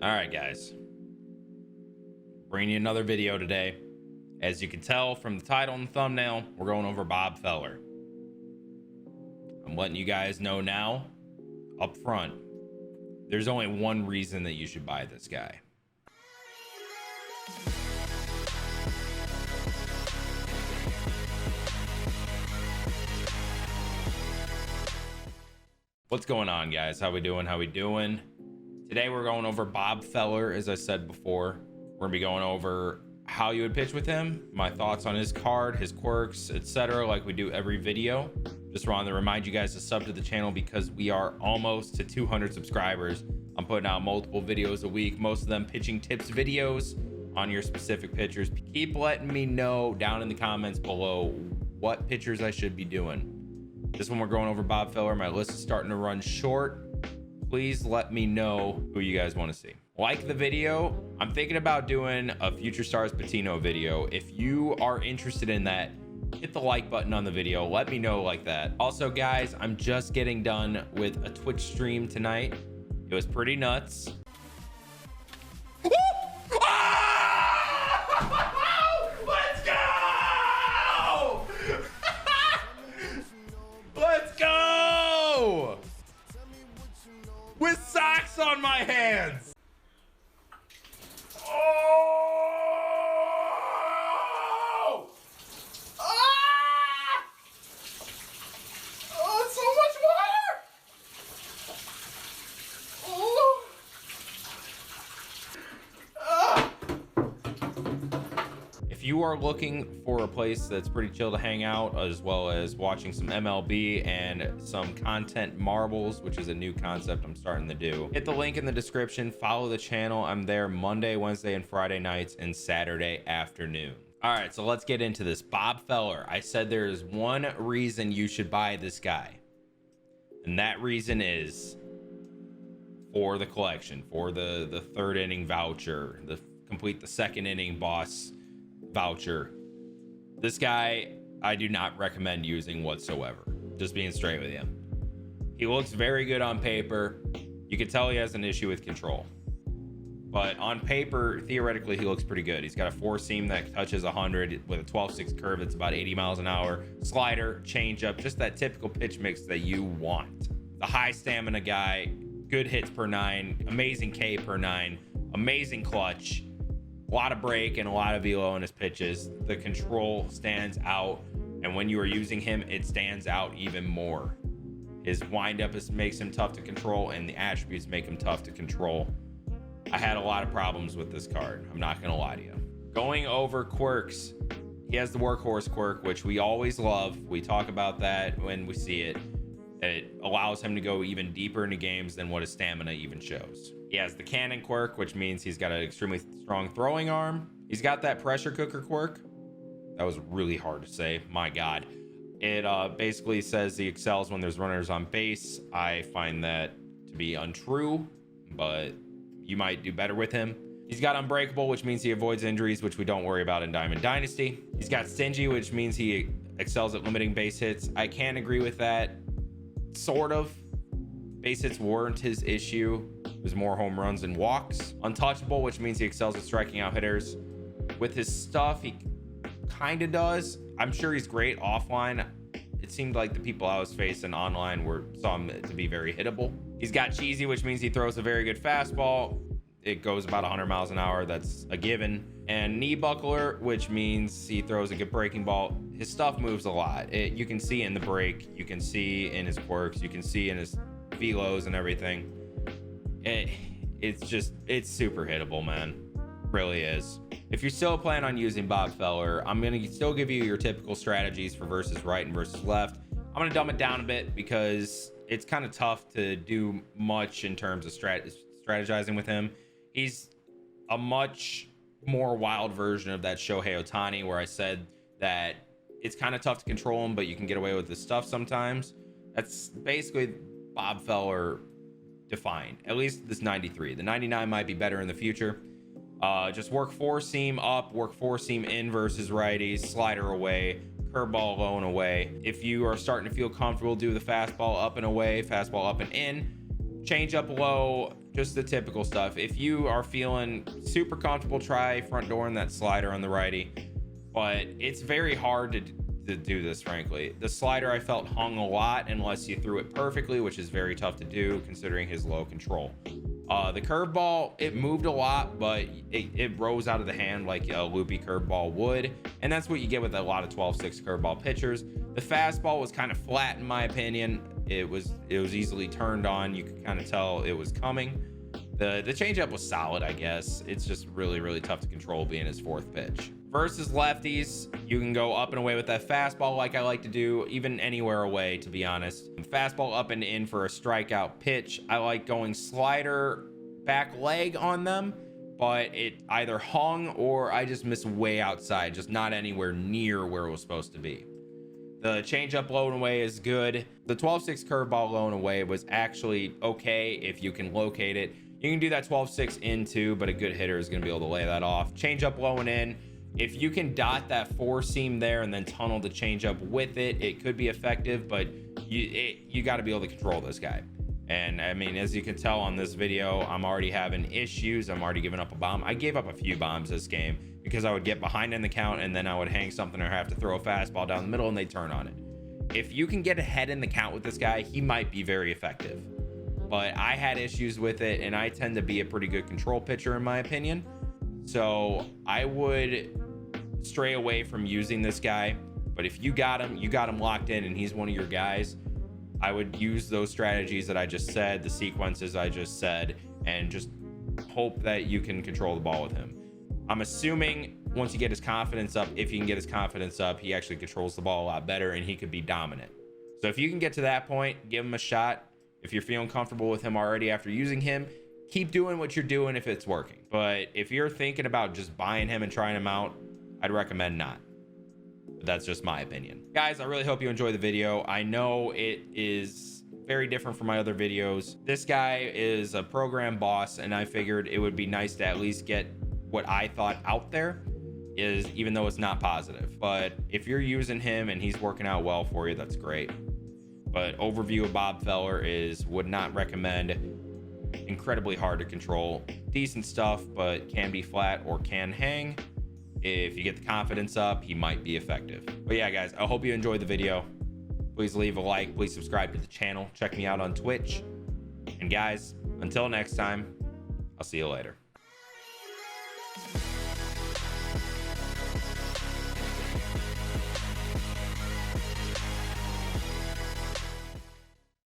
All right, guys, bringing you another video today. As you can tell from the title and the thumbnail, we're going over Bob Feller. I'm letting you guys know now, up front, there's only one reason that you should buy this guy. What's going on, guys? How we doing? Today we're going over Bob Feller. As I said before, we're gonna be going over how you would pitch with him, my thoughts on his card, his quirks, etc., like we do every video. Just wanted to remind you guys to sub to the channel because we are almost to 200 subscribers. I'm putting out multiple videos a week, most of them pitching tips videos on your specific pitchers. Keep letting me know down in the comments below what pitchers I should be doing. This one we're going over Bob Feller. My list is starting to run short. Please let me know who you guys want to see. Like the video. I'm thinking about doing a Future Stars Patino video. If you are interested in that, hit the like button on the video. Let me know like that. Also, guys, I'm just getting done with a Twitch stream tonight. It was pretty nuts. Let's go! Let's go! With socks on my hands. Oh! Ah! Oh, it's so much water. Oh! Ah! If you are looking for a place that's pretty chill to hang out, as well as watching some MLB and some content marbles, which is a new concept I'm starting to do, hit the link in the description. Follow the channel. I'm there Monday, Wednesday, and Friday nights and Saturday afternoon. All right, so let's get into this. Bob Feller. I said there is one reason you should buy this guy, and that reason is for the collection, for the third inning voucher, the complete the second inning boss voucher. This guy I do not recommend using whatsoever, just being straight with you. He looks very good on paper. You can tell he has an issue with control, but on paper theoretically he looks pretty good. He's got a four seam that touches 100 with a 12-6 curve that's about 80 miles an hour, slider, changeup, just that typical pitch mix that you want. The high stamina guy, good hits per 9, amazing K per 9, amazing clutch, a lot of break and a lot of velo in his pitches. The control stands out, and when you are using him, it stands out even more. His windup makes him tough to control, and the attributes make him tough to control. I had a lot of problems with this card, I'm not gonna lie to you. Going over quirks, he has the workhorse quirk, which we always love. We talk about that when we see it. It allows him to go even deeper into games than what his stamina even shows. He has the cannon quirk, which means he's got an extremely strong throwing arm. He's got that pressure cooker quirk. That was really hard to say, my God. It basically says he excels when there's runners on base. I find that to be untrue, but you might do better with him. He's got unbreakable, which means he avoids injuries, which we don't worry about in Diamond Dynasty. He's got stingy, which means he excels at limiting base hits. I can agree with that, sort of. Base hits weren't his issue. It was more home runs and walks. Untouchable, which means he excels at striking out hitters. With his stuff, he kind of does. I'm sure he's great offline. It seemed like the people I was facing online saw him to be very hittable. He's got cheesy, which means he throws a very good fastball. It goes about 100 miles an hour. That's a given. And knee buckler, which means he throws a good breaking ball. His stuff moves a lot. You can see in the break. You can see in his quirks. You can see in his velos and everything. It's super hittable, man. Really is. If you're still planning on using Bob Feller, I'm gonna still give you your typical strategies for versus right and versus left. I'm gonna dumb it down a bit because it's kind of tough to do much in terms of strategizing with him. He's a much more wild version of that Shohei Ohtani, where I said that it's kind of tough to control him, but you can get away with this stuff sometimes. That's basically Bob Feller defined, at least this 93. The 99 might be better in the future. Just work four seam up, work four seam in versus righties, slider away, curveball low and away. If you are starting to feel comfortable, do the fastball up and away, fastball up and in, change up low, just the typical stuff. If you are feeling super comfortable, try front door and that slider on the righty, but it's very hard to do this, frankly. The slider I felt hung a lot unless you threw it perfectly, which is very tough to do considering his low control. The curveball, it moved a lot, but it rose out of the hand like a loopy curveball would, and that's what you get with a lot of 12-6 curveball pitchers. The fastball was kind of flat in my opinion. It was easily turned on. You could kind of tell it was coming. The changeup was solid, I guess. It's just really tough to control being his fourth pitch. Versus lefties, you can go up and away with that fastball like I like to do, even anywhere away, to be honest. Fastball up and in for a strikeout pitch. I like going slider back leg on them, but it either hung or I just missed way outside, just not anywhere near where it was supposed to be. The changeup low and away is good. The 12-6 curveball low and away was actually okay if you can locate it. You can do that 12-6 in too, but a good hitter is going to be able to lay that off. Changeup low and in. If you can dot that four seam there and then tunnel the changeup with it, it could be effective, but you got to be able to control this guy. And I mean, as you can tell on this video, I'm already having issues. I'm already giving up a bomb. I gave up a few bombs this game because I would get behind in the count and then I would hang something or have to throw a fastball down the middle and they turn on it. If you can get ahead in the count with this guy, he might be very effective. But I had issues with it, and I tend to be a pretty good control pitcher in my opinion. So I would stray away from using this guy. But if you got him locked in and he's one of your guys, I would use those strategies that I just said, the sequences I just said, and just hope that you can control the ball with him. I'm assuming once you get his confidence up, if you can get his confidence up, he actually controls the ball a lot better and he could be dominant. So if you can get to that point, give him a shot. If you're feeling comfortable with him already after using him, keep doing what you're doing if it's working. But if you're thinking about just buying him and trying him out, I'd recommend not. But that's just my opinion. Guys, I really hope you enjoy the video. I know it is very different from my other videos. This guy is a program boss, and I figured it would be nice to at least get what I thought out there, is even though it's not positive. But if you're using him and he's working out well for you, that's great. But overview of Bob Feller is would not recommend. Incredibly hard to control. Decent stuff, but can be flat or can hang. If you get the confidence up, he might be effective. But yeah, guys, I hope you enjoyed the video. Please leave a like. Please subscribe to the channel. Check me out on Twitch. And guys, until next time, I'll see you later.